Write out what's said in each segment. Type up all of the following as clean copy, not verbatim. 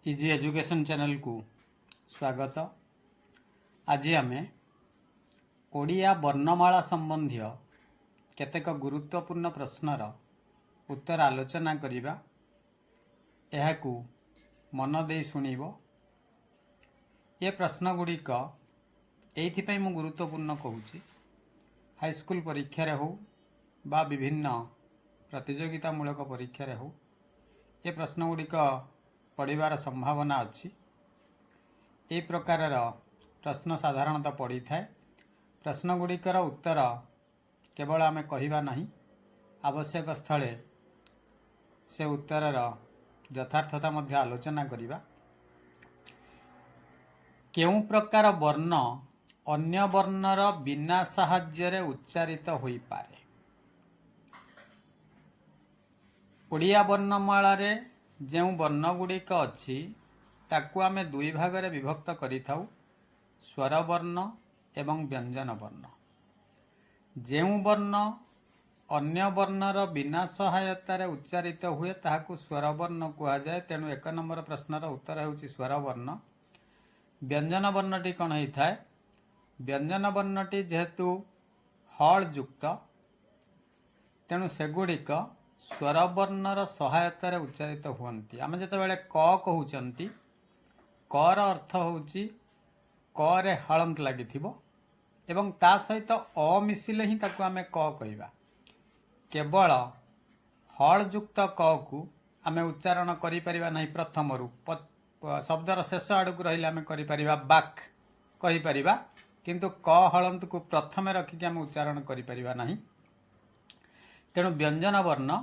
Easy education channel को स्वागत। आज आम ओडिया वर्णमाला संबंधी केतेक गुरुत्वपूर्ण प्रश्नर उत्तर आलोचना करिबा। एहाकू मन दे शुणिबो। ये प्रश्न गुड़िक एइथिपई मु गुरुत्वपूर्ण कहूची, हाईस्कूल परीक्षा रे हो बा विभिन्न प्रतियोगितामूलक परीक्षा रे हो, ये प्रश्न गुड़िक पढ़िबार संभावना अच्छी। ए प्रकार प्रश्न साधारणतः पड़ी थाए। प्रश्न गुड़िकर उत्तर केवल आमे कहिबा नहीं, आवश्यक स्थले से उत्तरर यथार्थता मध्य आलोचना करिबा। केउ प्रकार वर्ण अन्य वर्णर बिना साहाय्य उच्चारित होई पारे। ओडिया वर्णमाला रे जो वर्णगुड़िक अच्छी ताकू आमे दुई भागरे विभक्त करिथाउ, स्वर वर्ण एवं व्यंजन वर्ण। जो वर्ण अन्य वर्णर बिना सहायतार उच्चारित हुए ताहाकू स्वर वर्ण कहा जाए। तेणु एक नंबर प्रश्नर उत्तर होउची स्वर वर्ण। व्यंजन वर्णटी कौन होता है? व्यंजन वर्णटी जेहेतु हल युक्त, तेणु सेगुड़िक स्वर वर्णर सहायतार उच्चारित हुअन्ति। आमे जेतेबेले क कहउचंती, कर अर्थ होउची क रे हलंत लागिथिबो एवं ता सहित अ मिसिले ही ताकू आमे क कहिबा। केवल हल युक्त क को आमे उच्चारण करि परिबा नाही। प्रथम रु शब्दर शेष आड़क रहिले आमे करि परिबा बाक कहि परिबा, किंतु क हलंत को प्रथम रखिक आमे उच्चारण करि परिबा नाही। तेणु व्यंजन वर्ण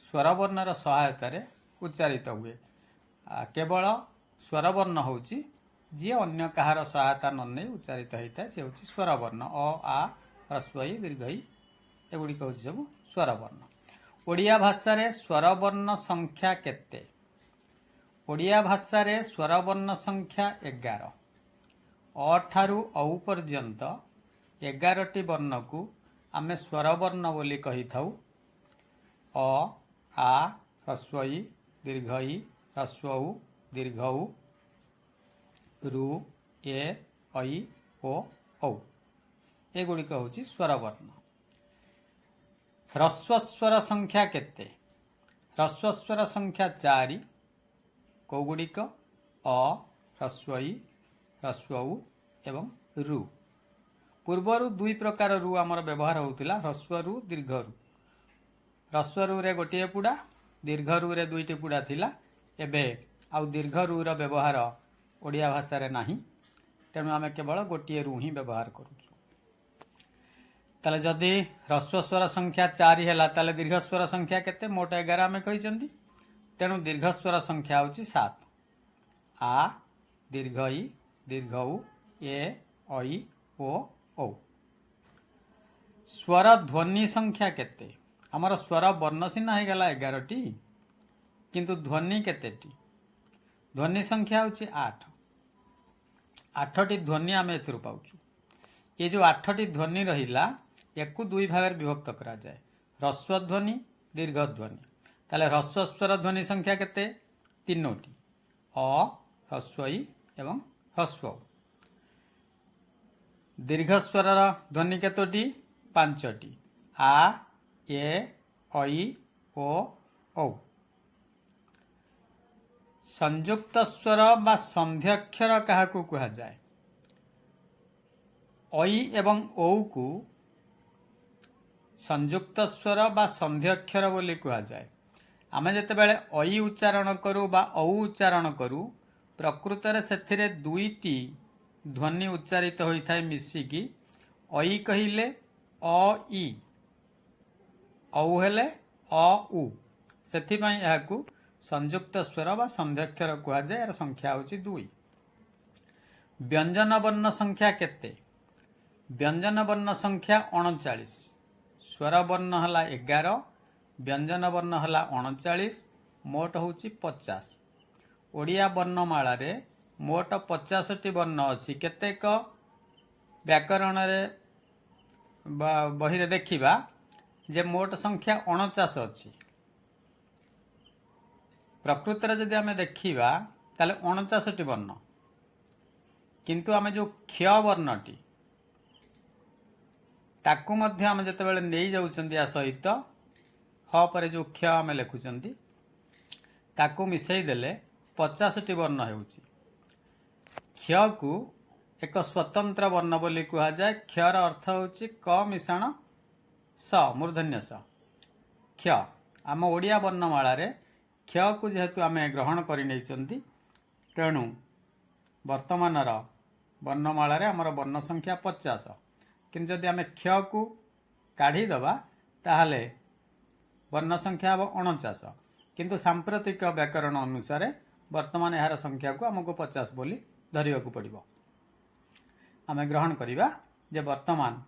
स्वर वर्णर सहायतार उच्चारित हुए। केवल स्वर वर्ण होउची जी अन्य कहार सहायता ननै उच्चारित होता है, से होउची स्वर वर्ण। अ आ ह्रस्व इ दीर्घ इ एगुड़ी होउची सब स्वर वर्ण। ओडिया भाषा रे स्वर वर्ण संख्या केते? ओडिया भाषा रे स्वर वर्ण संख्या 11। अ ठारू औ पर्यंत 11टी वर्ण को आमे स्वर वर्ण बोली कहि थाउ। अ आ ह्रस्व इ दीर्घ इ ह्रस्व उ दीर्घ उ रु ए ऐ ओ औ एगुड़िक होउची स्वर वर्ण। ह्रस्व स्वर संख्या केते? ह्रस्व स्वर संख्या 4। कौगुड़िक? अ ह्रस्व इ ह्रस्व उ एवं रु। पूर्वर दुई प्रकार रु आमर व्यवहार होउतिला, ह्रस्व रु दीर्घ रु। ह्रस्व रु रे गोटिए पुड़ा, दीर्घ रु रे दुईटी पुड़ा थिला। एबे आउ दीर्घ रु रो व्यवहार ओडिया भाषा रे नाही, तेणु आमे केवल गोटिए रु ही व्यवहार करूछु। ताले जदि ह्रस्व स्वर संख्या 4 हैला ताले दीर्घ स्वर संख्या केते? मोट 11 आमे कहिचंती। तेणु दीर्घ स्वर संख्या होची 7। आ दीर्घ इ दीर्घ उ ए ऐ ओ औ। स्वर ध्वनि संख्या केते? आमर स्वर वर्ण सिना है गला 11टी, किंतु ध्वनि केतेटी? ध्वनि संख्या होची 8। 8टी ध्वनि आमे एथुरु पाउछु। ये जो 8टी ध्वनि रहिला एकु दुई भाग विभक्त करा जाए, ह्रस्व ध्वनि दीर्घ ध्वनि। ताले ह्रस्व स्वर ध्वनि संख्या केते? 3टी। अ ह्रस्व इ एवं ह्रस्व उ। दीर्घ स्वर ध्वनि केतोटी? 5टी। आ ए ऐ ओ औ। संयुक्त स्वर बा संध्याक्षर काहाकू कहा जाए? ऐ एवं औ को संयुक्त स्वर बा संध्याक्षर बोली कहा जाए। आमे जेतेबेले ऐ उच्चारण करू बा औ उच्चारण करू, प्रकृत रे सेथिरे दुईटी ध्वनि उच्चारित होइथाय मिसिकी। ऐ कहिले अ इ, औ हेले अ उ, सेथिपई एहाकू संयुक्त स्वर बा संध्याक्षर कहा जाए। यार संख्या होची 2। व्यंजन वर्ण संख्या केते? व्यंजन वर्ण संख्या 39। स्वर वर्ण हला 11, व्यंजन वर्ण हला 39, मोट होची 50। ओडिया वर्णमाला रे मोट 50टी वर्ण अछि। केतेक व्याकरण रे बही रे देखिबा जे मोट संख्या 49 अछि। प्रकृति रे जदि आमे देखिबा ताले 49 वर्ण किंतु आमे जो क्ष वर्णटी ताकू मध्य आमे जतेबेले नेई जाउछंती आ सहित ह परे जो क्ष आमे लेखुचंती ताकू मिसई देले 50 वर्ण हेउची। क्ष को एक स्वतंत्र वर्ण बोली कहा जाए। क्षर अर्थ होची क मिश्रण स मूर्धन्य स। क्ष आम ओडिया वर्णमाला रे क्ष को जेहेतु आमे ग्रहण करि नैचंती तेणु वर्तमान वर्णमाला रे हमर वर्ण संख्या 50 किंतु जदि आमे क्ष को काढ़ी दबा ताहले वर्ण संख्या अब 49 किंतु सांप्रतिक व्याकरण अनुसार वर्तमान यार संख्या को हमको 50 बोली धरिया को पड़िबो। आमे ग्रहण करिबा जे वर्तमान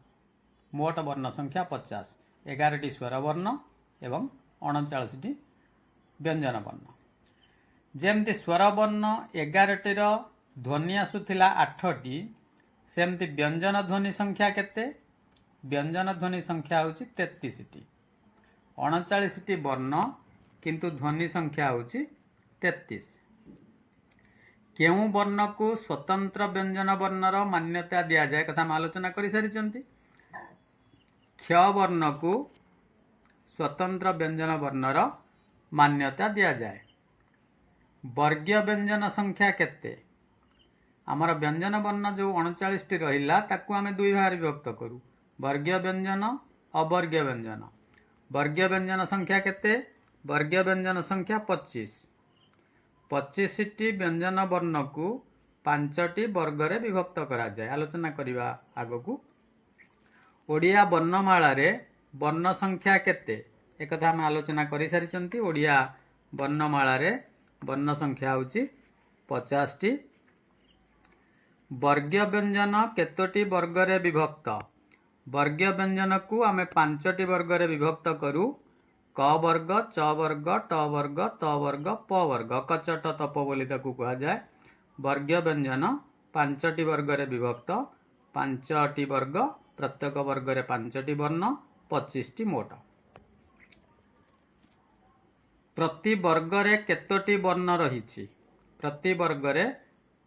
मोट वर्ण संख्या 50 11टी स्वर वर्ण एवं 39टी व्यंजन वर्ण। जेमती स्वर वर्ण 11टी रो ध्वनि आसुथिला 8टी सेमती व्यंजन ध्वनि संख्या केते? व्यंजन ध्वनि संख्या होची 33टी। 39टी वर्ण किंतु ध्वनि संख्या होची 33। केउ वर्ण को स्वतंत्र व्यंजन वर्णर मान्यता दिया जाए कथा हम आलोचना करि सारिचंती। क्ष वर्ण को स्वतंत्र व्यंजन वर्णर मान्यता दिया जाए। वर्गीय व्यंजन संख्या केते? आमर व्यंजन वर्ण जो 39टी रहिला ताकू आमे दुई भाग विभक्त करू, वर्गीय व्यंजन अवर्गीय व्यंजन। वर्गीय व्यंजन संख्या केते? वर्गीय व्यंजन संख्या 25। 25टी व्यंजन वर्ण को 5टी वर्ग रे विभक्त करा जाए। आलोचना करिवा आगकू। ओडिया वर्णमाला रे वर्ण संख्या केते? एक कथा हम आलोचना करि सारिचंती। ओडिया वर्णमाला रे वर्ण संख्या होची 50टी। वर्गीय व्यंजन केतोटी वर्ग रे विभक्त? वर्गीय व्यंजन को आमे 5टी वर्ग रे विभक्त करू, क वर्ग, च वर्ग, ट वर्ग, त वर्ग, प वर्ग, कचट तप बोली ताकू कहा जाए। वर्गीय व्यंजन 5टी वर्ग रे विभक्त, 5टी वर्ग, प्रत्येक वर्ग रे 5टी वर्ण, 25टी मोट। प्रति वर्ग रे केतोटी वर्ण रहिछि? प्रति वर्ग रे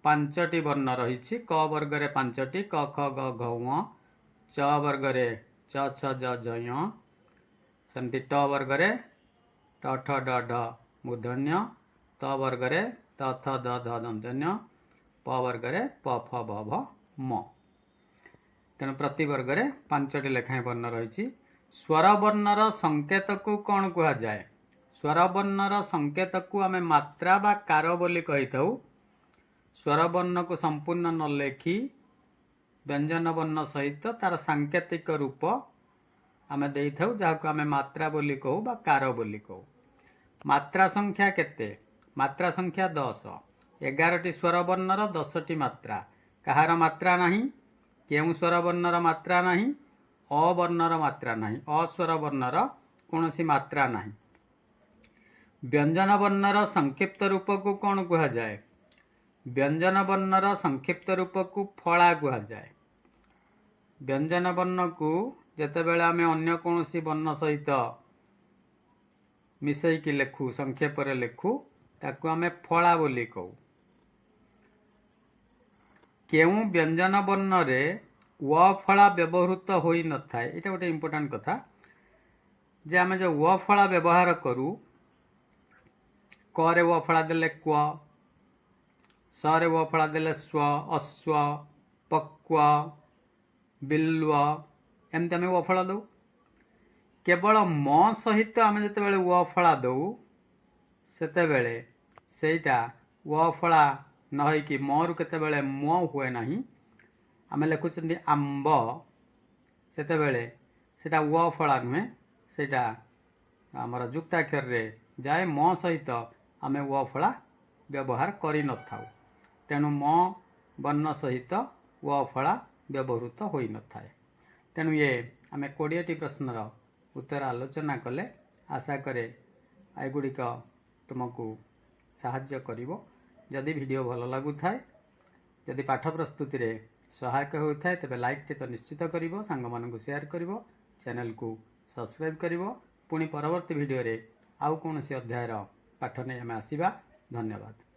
5टी वर्ण रहिछि। क वर्ग रे 5टी, क ख ग घ ङ, च वर्ग रे च छ ज झ ञ, सेमती ट वर्ग रे ट ठ ड ढ मूर्धन्य, त वर्ग रे त थ द ध दन्तन्य, प वर्ग रे प फ ब भ म। तेणु प्रति वर्ग रे 5टी लेखाएं वर्ण रहिछि। स्वर वर्णर संकेत को कौन कहा जाए? स्वर वर्णर संकेत को आमे मात्रा बा कार बोली कहिथाउ। स्वर वर्ण को संपूर्ण न लेखि व्यंजन वर्ण सहित तार सांकेतिक रूप आमे देइथाउ, जाहाको आमे मात्रा बोली कहू बा कार बोली कहू। मात्रा संख्या केते? मात्रा संख्या 10। 11टी स्वर वर्णर 10टी मात्रा। कहार मात्रा नहीं? केउ स्वर वर्णर मात्रा नहीं? अ वर्णर मात्रा नहीं। अस्वर वर्णर कौनसी मात्रा नहीं। व्यंजन वर्णर संक्षिप्त रूप को कौन कहा जाए? व्यंजन वर्णर संक्षिप्त रूप को फला कहा जाए। व्यंजन वर्ण को जेतेबेले आमे अन्य कौनसी वर्ण सहित मिसैकी लेखु, संक्षेप रे लेखु, ताकू आमे फला बोली कहू। केउ व्यंजन वर्ण रे व फला व्यवहृत होई न थाए? एटा गोटे इंपोर्टेंट कथा जे आमे जो व फला व्यवहार करू, क रे व फला देले क्व, स रे व फला देले स्व, अश्व, पक्व, बिल्व, एमती आमे व फला दऊ। केवल म सहित आमे जेतेबेले व फला दऊ सेतेबेले सेटा व फला न होई कि म रु केतेबेले म हुए नाही, आमे लेखुचंदी आंब, सेतेबेले सेटा व फला नुहे, सेटा हमर जुक्ताक्षर रे जाए। म सहित आमे व फला व्यवहार करि न थाउ। तेणु म वर्ण सहित व फला व्यवहृत होई न थाए। तेणु ये आमे 20टी प्रश्नर उत्तर आलोचना कले। आशा करे एगुड़िक तुमको साहाय्य करिवो। जदि वीडियो भल लागु थाए, जदि पाठ प्रस्तुति रे सहायक होता है तेबे लाइक टे तो निश्चित करिवो, सांग मानकु शेयर करिवो, चैनल को सब्सक्राइब करिवो। पुणी परवर्ती वीडियो रे आउ कोनोसी अध्यायर पाठ नहीं आम आसवा। धन्यवाद।